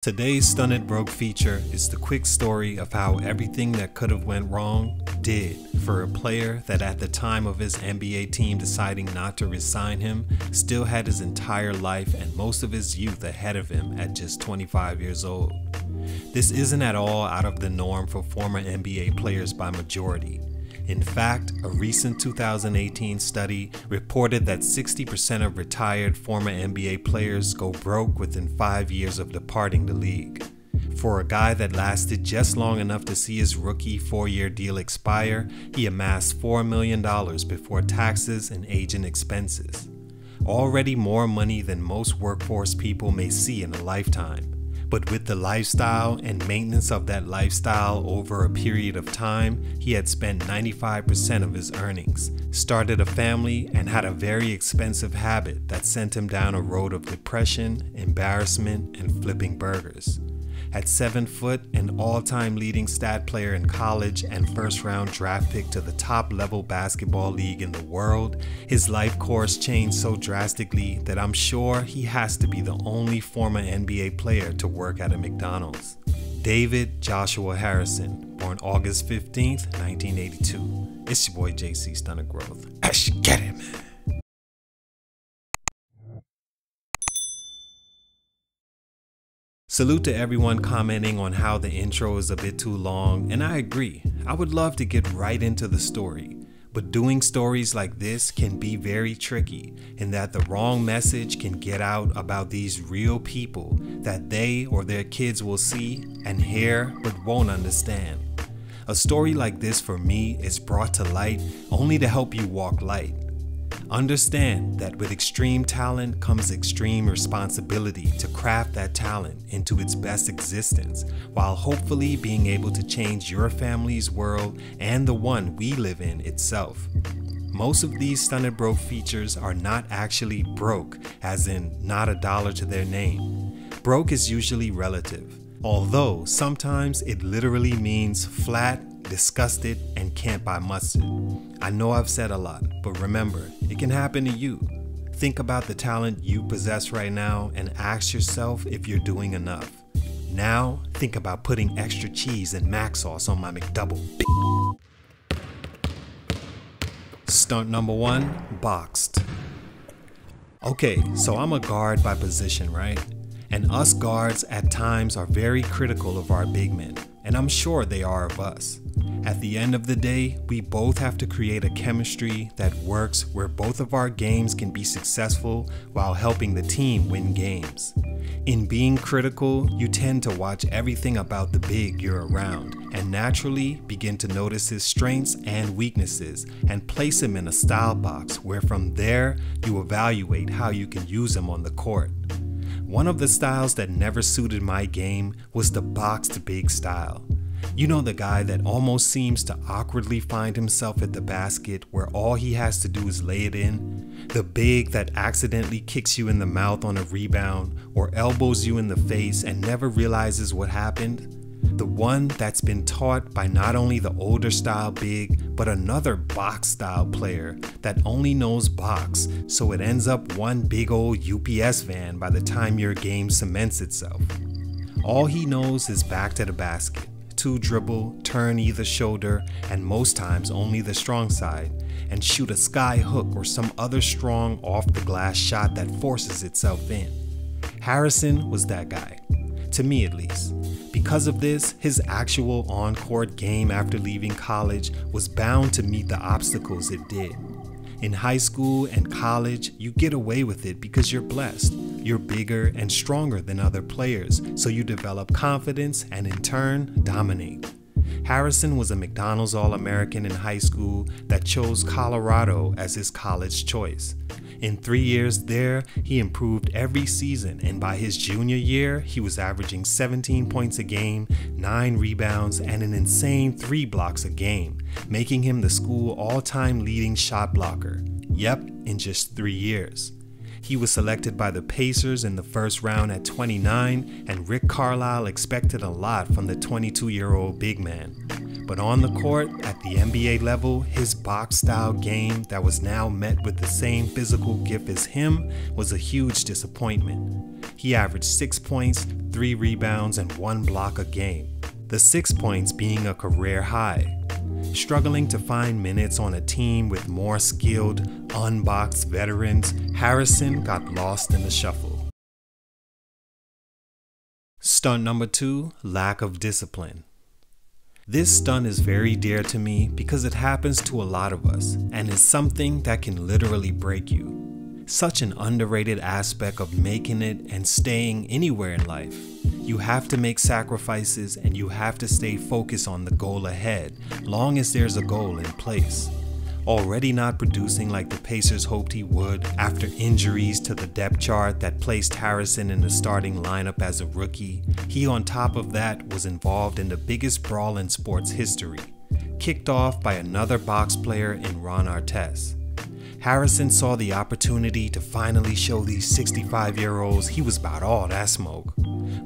Today's Stunted Growth feature is the quick story of how everything that could have went wrong did for a player that at the time of his NBA team deciding not to resign him still had his entire life and most of his youth ahead of him at just 25 years old. This isn't at all out of the norm for former NBA players by majority. In fact, a recent 2018 study reported that 60% of retired former NBA players go broke within 5 years of departing the league. For a guy that lasted just long enough to see his rookie 4-year deal expire, he amassed $4 million before taxes and agent expenses. Already more money than most workforce people may see in a lifetime. But with the lifestyle and maintenance of that lifestyle over a period of time, he had spent 95% of his earnings, started a family, and had a very expensive habit that sent him down a road of depression, embarrassment, and flipping burgers. At 7 foot, an all-time leading stat player in college and first-round draft pick to the top-level basketball league in the world, his life course changed so drastically that I'm sure he has to be the only former NBA player to work at a McDonald's. David Joshua Harrison, born August 15th, 1982. It's your boy JC Stunted Growth. Let's get it, man. Salute to everyone commenting on how the intro is a bit too long, and I agree. I would love to get right into the story, but doing stories like this can be very tricky in that the wrong message can get out about these real people that they or their kids will see and hear but won't understand. A story like this for me is brought to light only to help you walk light. Understand that with extreme talent comes extreme responsibility to craft that talent into its best existence, while hopefully being able to change your family's world and the one we live in itself. Most of these Stunted Growth features are not actually broke, as in not a dollar to their name. Broke is usually relative, although sometimes it literally means flat, disgusted, and can't buy mustard. I know I've said a lot, but remember, it can happen to you. Think about the talent you possess right now and ask yourself if you're doing enough. Now, think about putting extra cheese and mac sauce on my McDouble. Stunt number 1, boxed. Okay, so I'm a guard by position, right? And us guards at times are very critical of our big men, and I'm sure they are of us. At the end of the day, we both have to create a chemistry that works where both of our games can be successful while helping the team win games. In being critical, you tend to watch everything about the big you're around and naturally begin to notice his strengths and weaknesses and place him in a style box where from there you evaluate how you can use him on the court. One of the styles that never suited my game was the boxed big style. You know, the guy that almost seems to awkwardly find himself at the basket where all he has to do is lay it in? The big that accidentally kicks you in the mouth on a rebound or elbows you in the face and never realizes what happened? The one that's been taught by not only the older style big, but another box style player that only knows box, so it ends up one big old UPS van by the time your game cements itself. All he knows is back to the basket. 2 dribble, turn either shoulder, and most times only the strong side, and shoot a sky hook or some other strong off the glass shot that forces itself in. Harrison was that guy, to me at least. Because of this, his actual on-court game after leaving college was bound to meet the obstacles it did. In high school and college, you get away with it because you're blessed. You're bigger and stronger than other players, so you develop confidence and in turn, dominate. Harrison was a McDonald's All-American in high school that chose Colorado as his college choice. In 3 years there, he improved every season, and by his junior year, he was averaging 17 points a game, 9 rebounds, and an insane 3 blocks a game, making him the school all-time leading shot blocker. Yep, in just 3 years. He was selected by the Pacers in the first round at 29, and Rick Carlisle expected a lot from the 22-year-old big man. But on the court, at the NBA level, his box-style game that was now met with the same physical gift as him was a huge disappointment. He averaged 6 points, 3 rebounds, and 1 block a game, the 6 points being a career high. Struggling to find minutes on a team with more skilled, unboxed veterans, Harrison got lost in the shuffle. Stunt number 2, lack of discipline. This stunt is very dear to me because it happens to a lot of us and is something that can literally break you. Such an underrated aspect of making it and staying anywhere in life. You have to make sacrifices and you have to stay focused on the goal ahead, long as there's a goal in place. Already not producing like the Pacers hoped he would after injuries to the depth chart that placed Harrison in the starting lineup as a rookie, he on top of that was involved in the biggest brawl in sports history, kicked off by another box player in Ron Artest. Harrison saw the opportunity to finally show these 65-year-olds he was about all that smoke.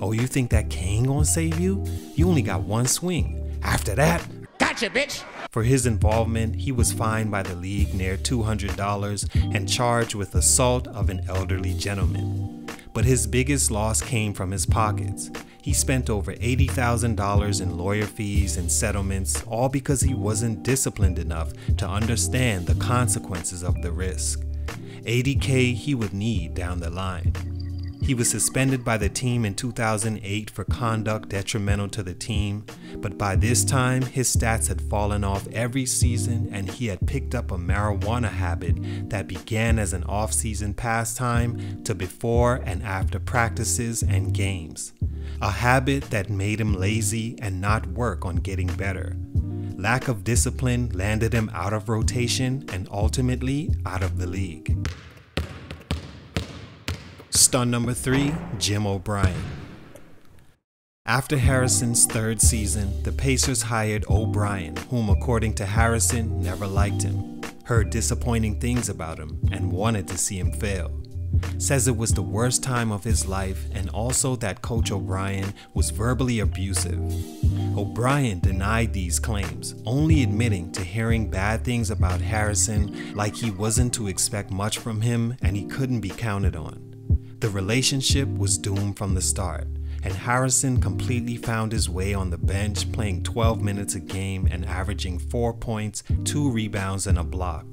Oh, you think that cane gonna save you? You only got one swing. After that, gotcha, bitch! For his involvement, he was fined by the league near $200 and charged with assault of an elderly gentleman. But his biggest loss came from his pockets. He spent over $80,000 in lawyer fees and settlements, all because he wasn't disciplined enough to understand the consequences of the risk. $80K he would need down the line. He was suspended by the team in 2008 for conduct detrimental to the team, but by this time his stats had fallen off every season and he had picked up a marijuana habit that began as an off-season pastime to before and after practices and games. A habit that made him lazy and not work on getting better. Lack of discipline landed him out of rotation and ultimately out of the league. Stunt number 3, Jim O'Brien. After Harrison's third season, the Pacers hired O'Brien, whom according to Harrison never liked him, heard disappointing things about him, and wanted to see him fail. Says it was the worst time of his life and also that Coach O'Brien was verbally abusive. O'Brien denied these claims, only admitting to hearing bad things about Harrison, like he wasn't to expect much from him and he couldn't be counted on. The relationship was doomed from the start, and Harrison completely found his way on the bench, playing 12 minutes a game and averaging 4 points, 2 rebounds, and a block.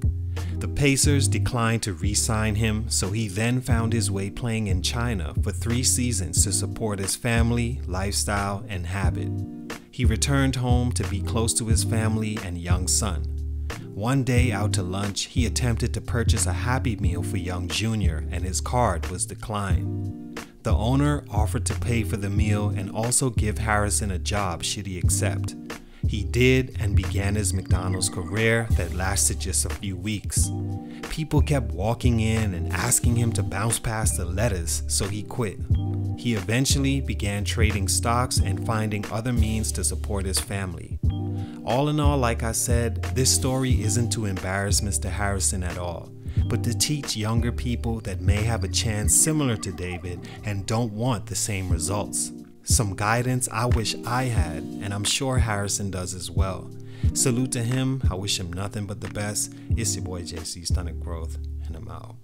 The Pacers declined to re-sign him, so he then found his way playing in China for 3 seasons to support his family, lifestyle, and habit. He returned home to be close to his family and young son. One day out to lunch, he attempted to purchase a Happy Meal for young Junior and his card was declined. The owner offered to pay for the meal and also give Harrison a job should he accept. He did and began his McDonald's career that lasted just a few weeks. People kept walking in and asking him to bounce past the lettuce, so he quit. He eventually began trading stocks and finding other means to support his family. All in all, like I said, this story isn't to embarrass Mr. Harrison at all, but to teach younger people that may have a chance similar to David and don't want the same results. Some guidance I wish I had, and I'm sure Harrison does as well. Salute to him. I wish him nothing but the best. It's your boy JC Stunted Growth, and I'm out.